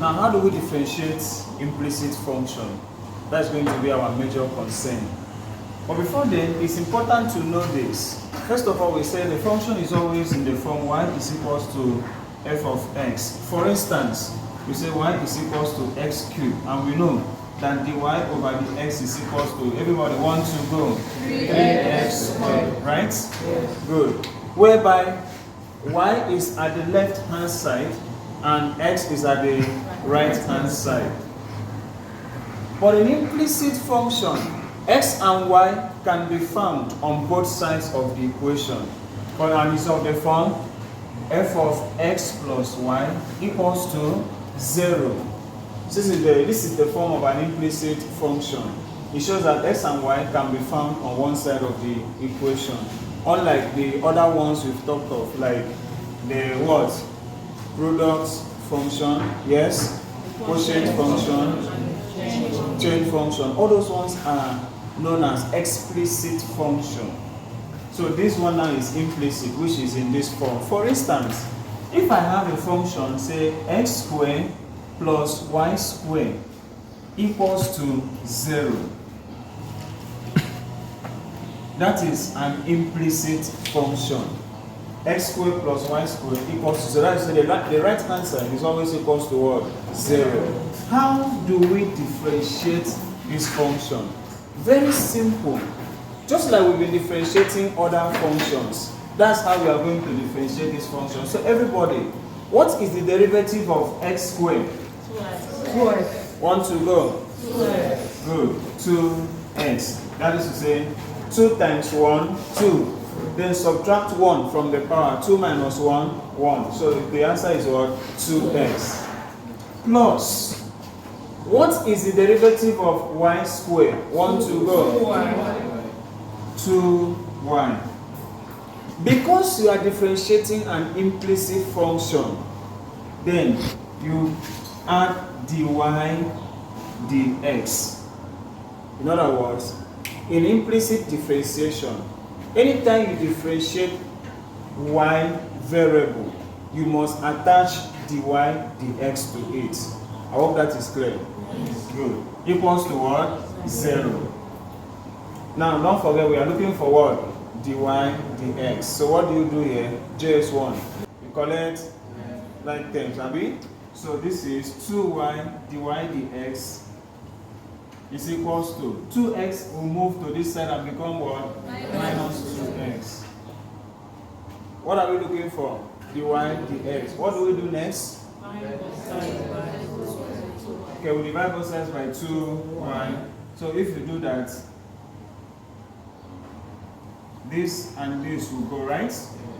Now, how do we differentiate implicit function? That's going to be our major concern. But before then, it's important to know this. First of all, we say the function is always in the form y is equals to f of x. For instance, we say y is equals to x cubed, and we know that dy over dx is equals to, everybody want to go, 3x squared, right? Yes. Good. Whereby y is at the left hand side and x is at the right hand side. But an implicit function, x and y can be found on both sides of the equation. And it's of the form f of x plus y equals to 0. This is the form of an implicit function. It shows that x and y can be found on one side of the equation. Unlike the other ones we've talked of, like the what? Product function, yes, quotient function, chain function. All those ones are known as explicit function. So this one now is implicit, which is in this form. For instance, if I have a function, say x squared plus y squared equals to 0, that is an implicit function. X squared plus y squared equals to 0. That is the right hand side is always equals to what? 0. How do we differentiate this function? Very simple. Just like we've been differentiating other functions, that's how we are going to differentiate this function. So everybody, what is the derivative of x squared? 2x. Want to go? 2x. Good. 2x. That is to say, 2 times 1, 2. Then subtract 1 from the power. 2 minus 1, 1. So the answer is what? 2x. Plus, what is the derivative of y squared? 1 to go? 2y. Because you are differentiating an implicit function, then you add dy dx. In other words, in implicit differentiation, anytime you differentiate y variable, you must attach dy dx to it. I hope that is clear. Yes. Good. Equals to what? 0. Now, don't forget, we are looking for what? Dy dx. So what do you do here? JS1. You collect like terms, abi? So this is 2y dy dx is equals to 2x will move to this side and become what? Minus 2x. What are we looking for? Dy dx. What do we do next? Okay, we divide both sides by 2y. So if you do that, this and this will go right.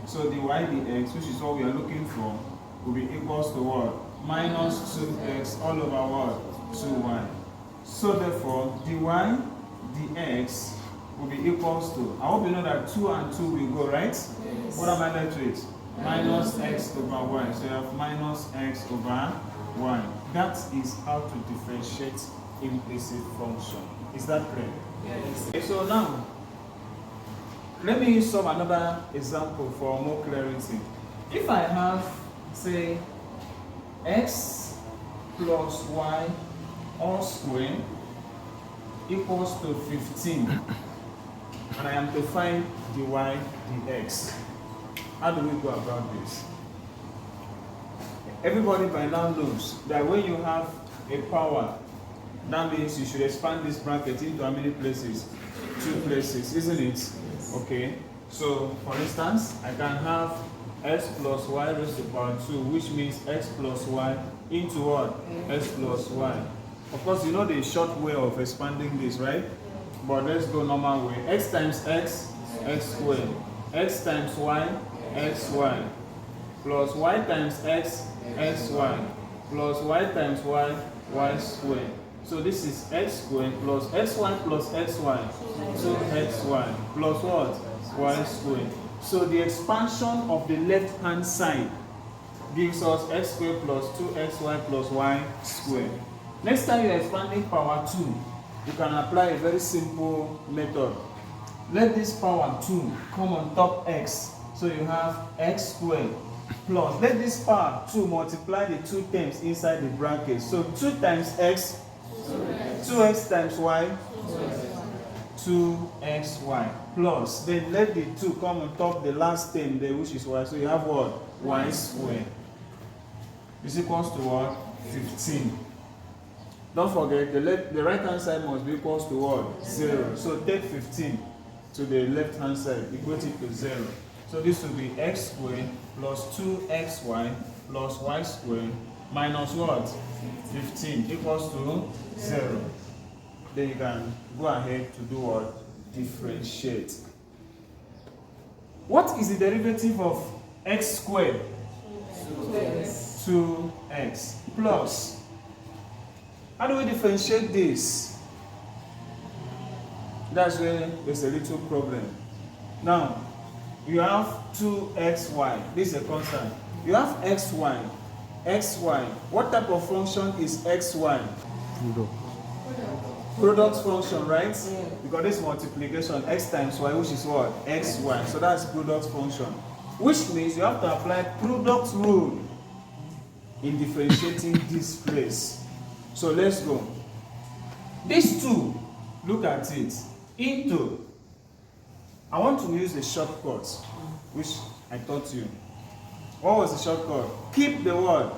So dy dx, which is what we are looking for, will be equals to what? Minus 2x all over what? 2y. So therefore, dy dx will be equals to, I hope you know that 2 and 2 will go right. Yes. What am I left with? Minus x over y. So you have minus x over y. That is how to differentiate implicit function. Is that clear? Yes. Okay, so now, let me use another example for more clarity. If I have, say, x plus y all squared equals to 15, and I am to find dy dx, how do we go about this? Everybody by now knows that when you have a power, that means you should expand this bracket into how many places? 2 places, isn't it? Okay, so for instance, I can have x plus y raised to the power 2, which means x plus y into what? X plus y. Of course, you know the short way of expanding this, right? But let's go normal way. X times x, x squared. X times y, xy. Plus y times x, xy. Plus y times y, y squared. So this is x squared plus xy plus xy. So xy plus what? Y squared. So the expansion of the left hand side gives us x squared plus 2xy plus y squared. Next time you're expanding power 2, you can apply a very simple method. Let this power 2 come on top x. So you have x squared plus, let this power 2 multiply the 2 terms inside the bracket. So 2 times x, 2x times y, 2xy, plus, then let the 2 come on top the last term there, which is y. So you have what? Y squared is equals to what? 15. Don't forget, the right hand side must be equals to what? 0. So take 15 to the left hand side, equate it to 0. So this will be x squared plus 2xy plus y squared minus what? 15 equals to 0. Then you can go ahead to do what? Differentiate. What is the derivative of x squared? 2x plus. How do we differentiate this? That's where there's a little problem. Now, you have 2xy. This is a constant. You have xy. xy. What type of function is xy? Product function, right? Yeah. Because this multiplication, x times y, which is what? xy. So that's product function. Which means you have to apply product rule in differentiating this place. So let's go. These two, look at it. Into, I want to use the shortcut, which I taught you. What was the shortcut? Keep the word.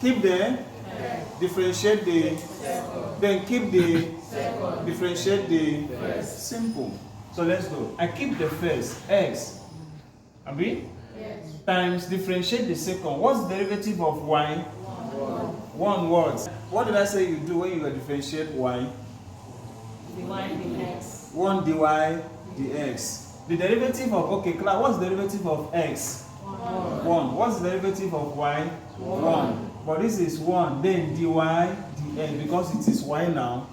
Keep the differentiate the then keep the differentiate the simple. So let's go. I keep the first x abi times differentiate the second. What's the derivative of y? 1 word. What did I say you do when you differentiate y? dy dx. 1 dy dx. The derivative of, okay, class, what's the derivative of x? 1. What's the derivative of y? 1. But this is 1, then dy dx, because it is y now,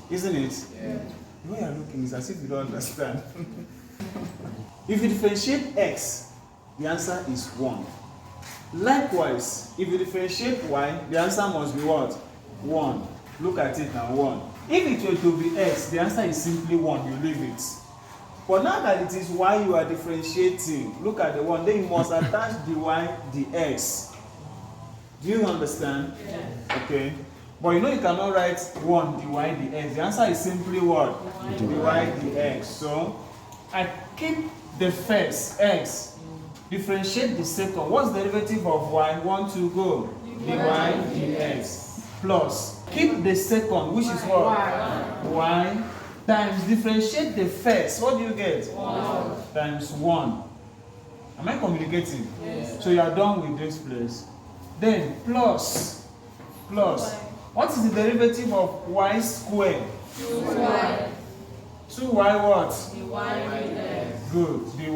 isn't it? Yeah. The way you're looking is as if you don't understand. If you differentiate x, the answer is 1. Likewise, if you differentiate y, the answer must be what? 1. Look at it now, 1. If it were to be x, the answer is simply 1, you leave it. But now that it is y you are differentiating, look at the 1, then you must attach dy dx. Do you understand? Yeah. Okay. But you know you cannot write 1 dy dx. The answer is simply what? Dy dx. So I keep the first x, differentiate the second. What's the derivative of y? 1 to go. Dy dx. Plus keep the second, which is what? Y times differentiate the first. What do you get? 1 times 1. Am I communicating? Yes. So you are done with this place. Then plus. What is the derivative of y squared? 2y. 2y what? dy dx. Good. Dy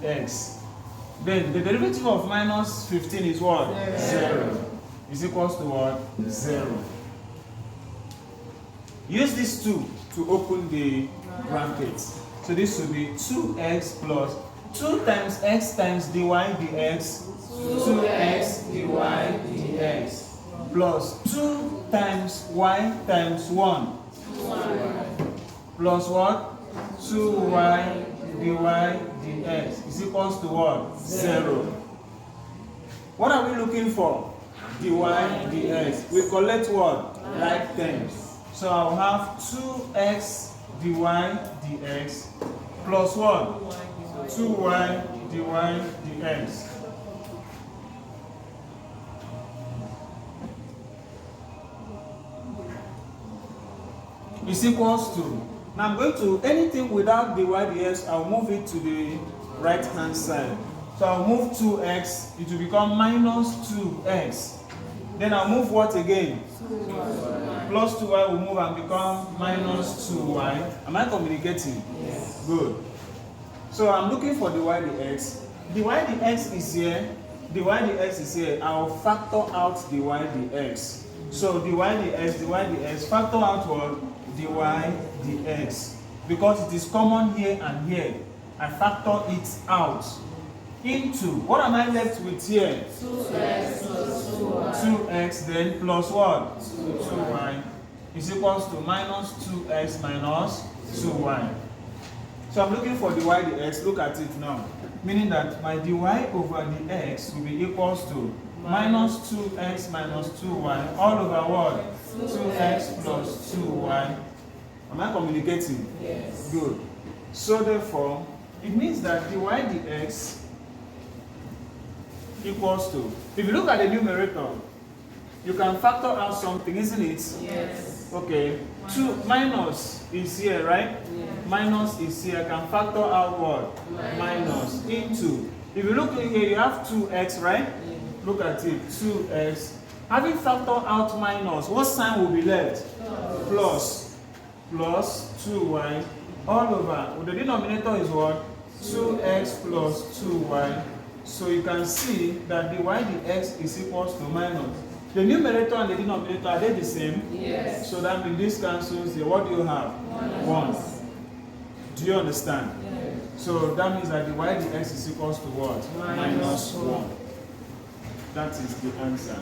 dx. Then the derivative of minus 15 is what? 0. Is equals to what? 0. Use these two to open the bracket. So this will be 2x plus 2 times x times dy dx. 2x dy dx plus 2 times y times 1 plus what? 2y dy dx is equals to what? 0. What are we looking for? Dy dx. We collect what? Like terms. So I'll have 2x dy dx plus what? 2y dy dx. Is equals to, now I'm going to, anything without dy dx, I'll move it to the right hand side. So I'll move 2x, it will become minus 2x. Then I'll move what again? 2y. Plus 2y will move and become minus 2y. Am I communicating? Yes. Good. So I'm looking for dy dx. Dy dx is here. Dy dx is here. I'll factor out dy dx. So dy dx, factor out what? Dy dx. Because it is common here and here. I factor it out. Into, what am I left with here? 2x plus 2y. 2x then plus what? 2y is equals to minus 2x minus 2y. So I'm looking for dy dx. Look at it now. Meaning that my dy over dx will be equals to minus 2x minus 2y all over what? 2x plus 2y. Am I communicating? Yes. Good. So therefore, it means that dy dx equals to, if you look at the numerator, you can factor out something, isn't it? Yes. Okay. 2 minus is here, right? Yes. Minus is here. I can factor out what? Minus into. If you look in here, you have 2x, right? Yes. Look at it. 2x. Having factored out minus, what sign will be left? Plus. Plus 2y all over. Well, the denominator is what? 2x plus 2y. So you can see that dy dx is equals to minus. The numerator and the denominator, are they the same? Yes. So that means this cancels here. What do you have? 1. Do you understand? Yes. So that means that dy dx is equals to what? Minus Minus 1. That is the answer.